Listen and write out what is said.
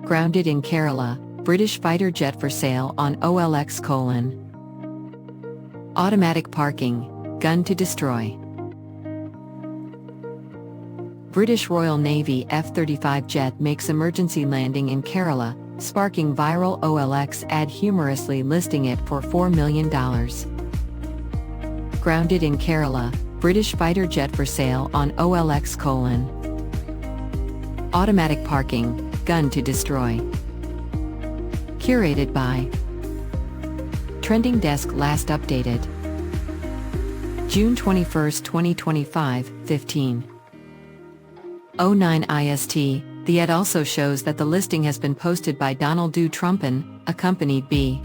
Grounded in Kerala, British fighter jet for sale on OLX: automatic parking, gun to destroy. British Royal Navy F-35 jet makes emergency landing in Kerala, sparking viral OLX ad humorously listing it for $4 million. Grounded in Kerala, British fighter jet for sale on OLX: automatic parking, gun to destroy. Curated by Trending Desk. Last updated June 21, 2025, 15:09 IST. The ad also shows that the listing has been posted by Donald Trumpen, accompanied by